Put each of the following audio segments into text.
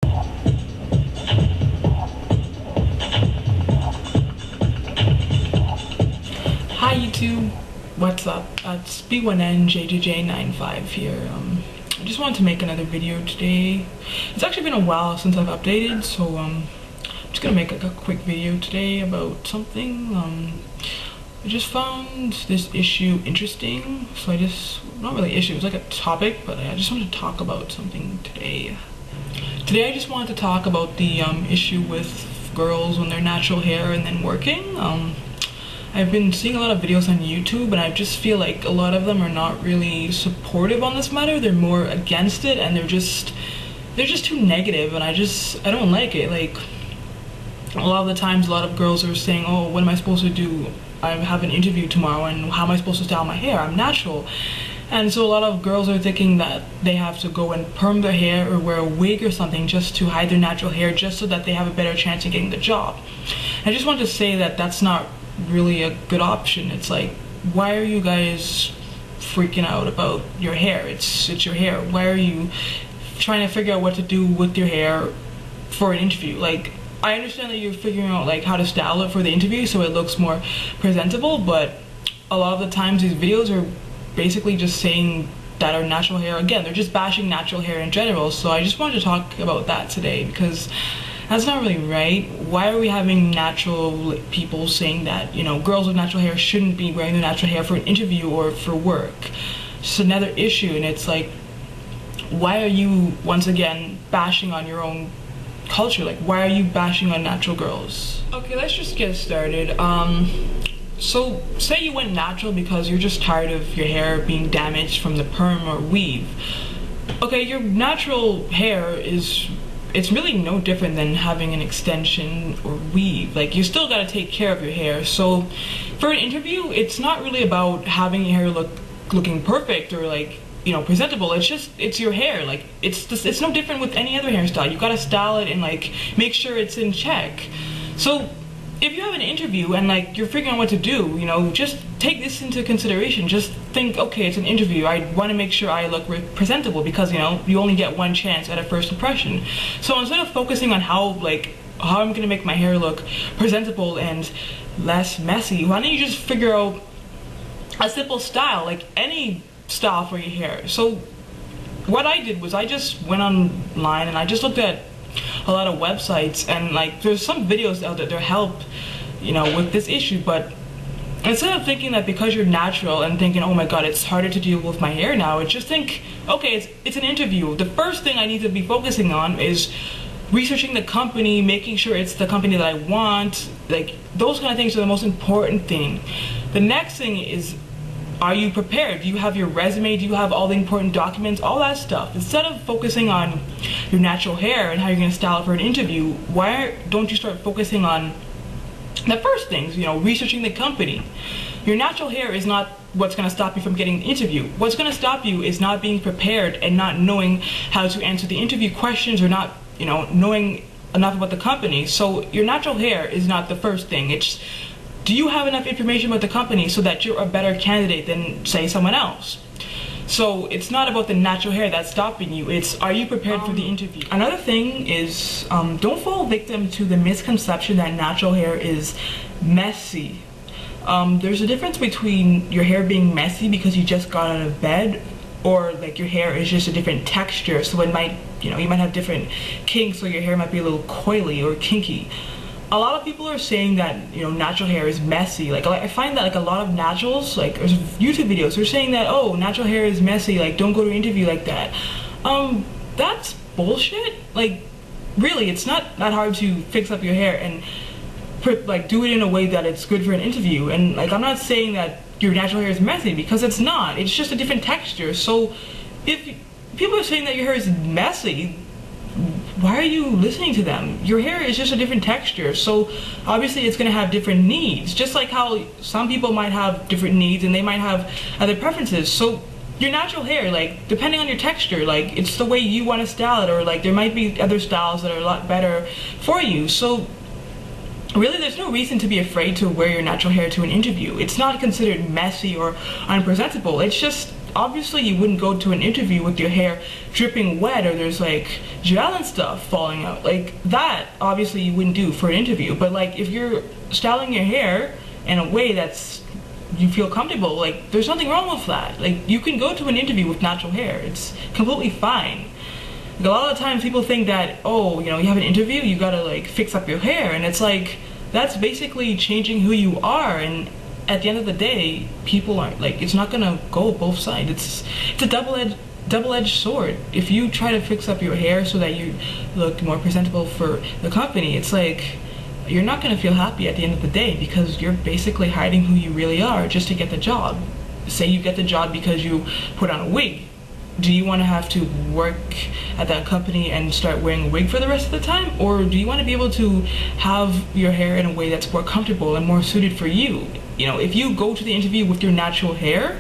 Hi YouTube, what's up? It's B1NJJJ95 here. I just wanted to make another video today. It's actually been a while since I've updated, so I'm just gonna make like a quick video today about something. I just found this issue interesting, so not really issue, it's like a topic, but I just wanted to talk about something today. Today I just wanted to talk about the issue with girls when they're natural hair and then working. I've been seeing a lot of videos on YouTube, and I just feel like a lot of them are not really supportive on this matter. They're more against it, and they're just too negative, and I don't like it. Like, a lot of the times a lot of girls are saying, oh, what am I supposed to do? I have an interview tomorrow, and how am I supposed to style my hair? I'm natural. And so a lot of girls are thinking that they have to go and perm their hair or wear a wig or something just to hide their natural hair, just so that they have a better chance of getting the job. I just want to say that that's not really a good option. It's like, why are you guys freaking out about your hair? It's your hair. Why are you trying to figure out what to do with your hair for an interview? Like, I understand that you're figuring out like how to style it for the interview so it looks more presentable, but a lot of the times these videos are basically just saying that our natural hair, again, they're just bashing natural hair in general. So I just wanted to talk about that today, because that's not really right. Why are we having natural people saying that, you know, girls with natural hair shouldn't be wearing their natural hair for an interview or for work? It's another issue, and it's like, why are you once again bashing on your own culture? Like, why are you bashing on natural girls? Okay, let's just get started. So say you went natural because you're just tired of your hair being damaged from the perm or weave. Okay, your natural hair it's really no different than having an extension or weave. Like, you still gotta take care of your hair. So for an interview, it's not really about having your hair looking perfect or like, you know, presentable. It's your hair. Like, it's no different with any other hairstyle. You gotta style it and like make sure it's in check. So if you have an interview and like you're figuring out what to do, you know, just take this into consideration. Just think, okay, it's an interview. I want to make sure I look presentable, because, you know, you only get one chance at a first impression. So instead of focusing on how I'm gonna make my hair look presentable and less messy, why don't you just figure out a simple style, like any style for your hair? So what I did was I just went online and I just looked at a lot of websites, and like there's some videos out there that help, you know, with this issue. But instead of thinking that because you're natural and thinking, oh my god, it's harder to deal with my hair now, just think, okay, it's an interview. The first thing I need to be focusing on is researching the company, making sure it's the company that I want. Like, those kind of things are the most important thing. The next thing is, are you prepared? Do you have your resume? Do you have all the important documents? All that stuff. Instead of focusing on your natural hair and how you're gonna style it for an interview, why don't you start focusing on the first things, you know, researching the company? Your natural hair is not what's gonna stop you from getting the interview. What's gonna stop you is not being prepared and not knowing how to answer the interview questions, or not, you know, knowing enough about the company. So your natural hair is not the first thing. It's, do you have enough information about the company so that you're a better candidate than, say, someone else? So it's not about the natural hair that's stopping you, it's, are you prepared for the interview? Another thing is, don't fall victim to the misconception that natural hair is messy. There's a difference between your hair being messy because you just got out of bed, or like your hair is just a different texture, so it might, you know, you might have different kinks, so your hair might be a little coily or kinky. A lot of people are saying that, you know, natural hair is messy. Like, I find that like a lot of naturals, like there's YouTube videos, they're saying that, oh, natural hair is messy, like don't go to an interview like that. That's bullshit. Like, really, it's not that hard to fix up your hair and like do it in a way that it's good for an interview. And like, I'm not saying that your natural hair is messy, because it's not. It's just a different texture. So if people are saying that your hair is messy, why are you listening to them? Your hair is just a different texture, so obviously it's gonna have different needs. Just like how some people might have different needs and they might have other preferences. So your natural hair, like, depending on your texture, like, it's the way you want to style it, or like there might be other styles that are a lot better for you. So really, there's no reason to be afraid to wear your natural hair to an interview. It's not considered messy or unpresentable. It's just obviously you wouldn't go to an interview with your hair dripping wet or there's like gel and stuff falling out. Like that obviously you wouldn't do for an interview. But like if you're styling your hair in a way that's you feel comfortable, like there's nothing wrong with that. Like you can go to an interview with natural hair. It's completely fine. Like, a lot of times people think that, oh, you know, you have an interview, you gotta like fix up your hair, and it's like that's basically changing who you are. And at the end of the day, people aren't like, it's not gonna go both sides. It's a double-edged sword. If you try to fix up your hair so that you look more presentable for the company, it's like you're not going to feel happy at the end of the day, because you're basically hiding who you really are just to get the job. Say you get the job because you put on a wig. Do you want to have to work at that company and start wearing a wig for the rest of the time? Or do you want to be able to have your hair in a way that's more comfortable and more suited for you? You know, if you go to the interview with your natural hair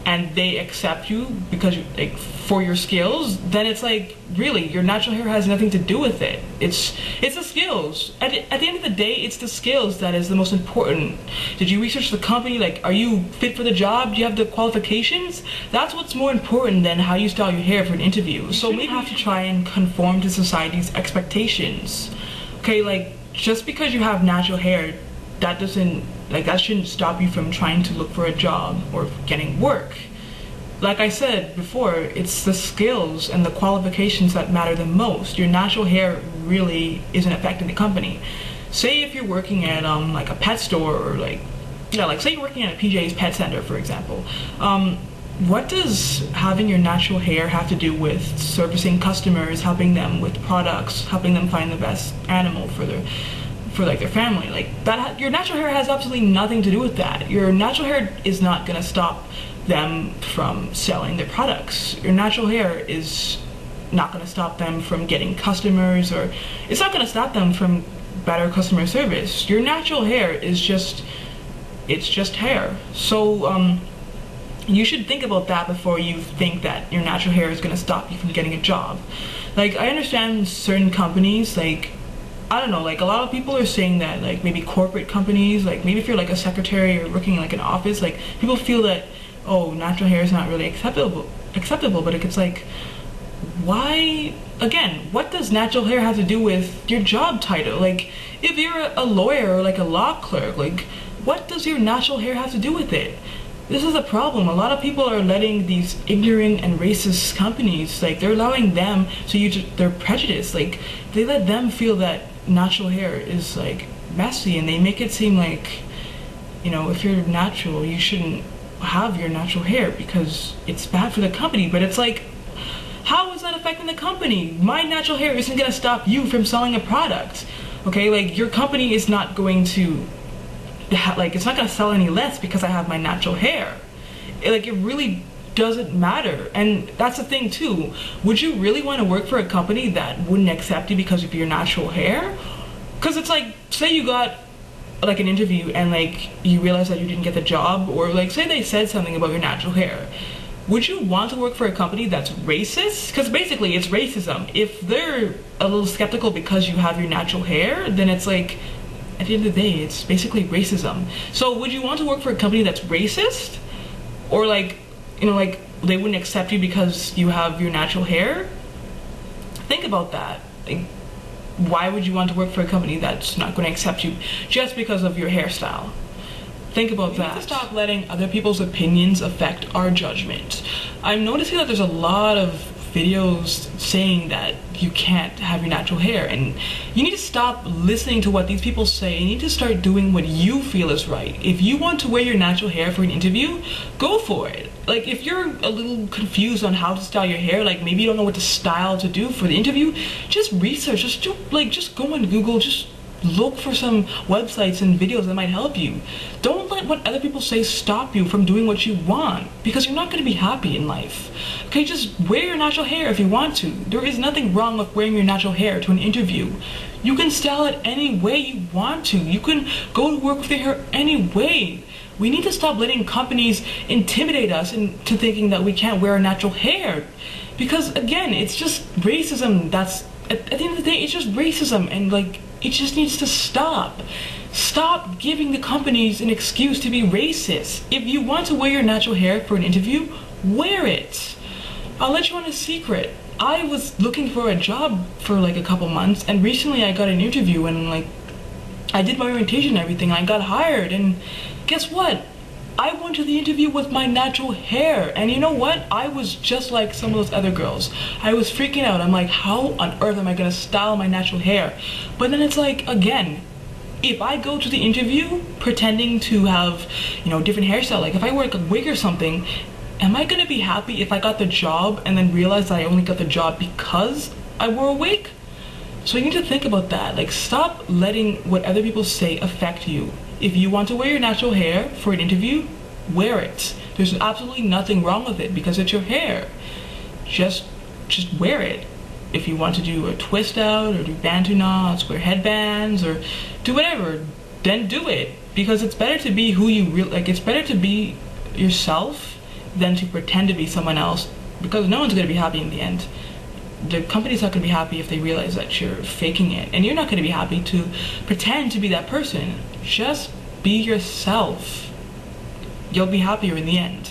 and they accept you because like for your skills, then it's like, really, your natural hair has nothing to do with it. It's the skills. At the end of the day, it's the skills that is the most important. Did you research the company? Like, are you fit for the job? Do you have the qualifications? That's what's more important than how you style your hair for an interview. So maybe you have to try and conform to society's expectations. Okay, like, just because you have natural hair, that shouldn't stop you from trying to look for a job or getting work. Like I said before, it's the skills and the qualifications that matter the most. Your natural hair really isn't affecting the company. Say if you're working at like a pet store, or like say you're working at a PJ's Pet Center, for example. What does having your natural hair have to do with servicing customers, helping them with products, helping them find the best animal for their family? Like that, your natural hair has absolutely nothing to do with that. Your natural hair is not gonna stop them from selling their products. Your natural hair is not gonna stop them from getting customers, or it's not gonna stop them from better customer service. Your natural hair is just hair. So you should think about that before you think that your natural hair is gonna stop you from getting a job. Like, I understand certain companies, like, I don't know, like a lot of people are saying that, like maybe corporate companies, like maybe if you're like a secretary or working in like an office, like people feel that, oh, natural hair is not really acceptable, but it's like, why, again, what does natural hair have to do with your job title? Like, if you're a lawyer or like a law clerk, like what does your natural hair have to do with it? This is a problem. A lot of people are letting these ignorant and racist companies, like they're allowing them to use their prejudice. Like they let them feel that natural hair is like messy, and they make it seem like, you know, if you're natural, you shouldn't have your natural hair because it's bad for the company. But it's like, how is that affecting the company? My natural hair isn't gonna stop you from selling a product. Okay, like your company is not going to like, it's not gonna sell any less because I have my natural hair. Like, it really doesn't matter. And that's the thing too. Would you really want to work for a company that wouldn't accept you because of your natural hair? Because it's like, say you got like an interview and like you realize that you didn't get the job, or like say they said something about your natural hair. Would you want to work for a company that's racist? Because basically it's racism. If they're a little skeptical because you have your natural hair, then it's like, at the end of the day, it's basically racism. So would you want to work for a company that's racist? Or like, you know, like they wouldn't accept you because you have your natural hair? Think about that. Like, why would you want to work for a company that's not going to accept you just because of your hairstyle? Think about that. We need to stop letting other people's opinions affect our judgment. I'm noticing that there's a lot of videos saying that you can't have your natural hair, and you need to stop listening to what these people say. You need to start doing what you feel is right. If you want to wear your natural hair for an interview, go for it. Like, if you're a little confused on how to style your hair, like maybe you don't know what to style to do for the interview, just research, just go on Google, just look for some websites and videos that might help you. Don't let what other people say stop you from doing what you want, because you're not going to be happy in life. Okay, just wear your natural hair if you want to. There is nothing wrong with wearing your natural hair to an interview. You can style it any way you want to. You can go to work with your hair any way. We need to stop letting companies intimidate us into thinking that we can't wear our natural hair. Because again, it's just racism. That's, at the end of the day, it's just racism, and like, it just needs to stop. Stop giving the companies an excuse to be racist. If you want to wear your natural hair for an interview, wear it. I'll let you on a secret. I was looking for a job for like a couple months, and recently I got an interview, and like I did my orientation and everything, and I got hired, and guess what? I went to the interview with my natural hair, and you know what? I was just like some of those other girls. I was freaking out. I'm like, how on earth am I gonna style my natural hair? But then it's like, again, if I go to the interview pretending to have, you know, different hairstyle, like if I wear like a wig or something, am I gonna be happy if I got the job and then realize that I only got the job because I wore a wig? So you need to think about that. Like, stop letting what other people say affect you. If you want to wear your natural hair for an interview, wear it. There's absolutely nothing wrong with it because it's your hair. Just wear it. If you want to do a twist out or do bantu knots, wear headbands, or do whatever, then do it. Because it's better to be who you really like. It's better to be yourself than to pretend to be someone else, because no one's gonna be happy in the end. The company's not gonna be happy if they realize that you're faking it, and you're not gonna be happy to pretend to be that person. Just be yourself. You'll be happier in the end.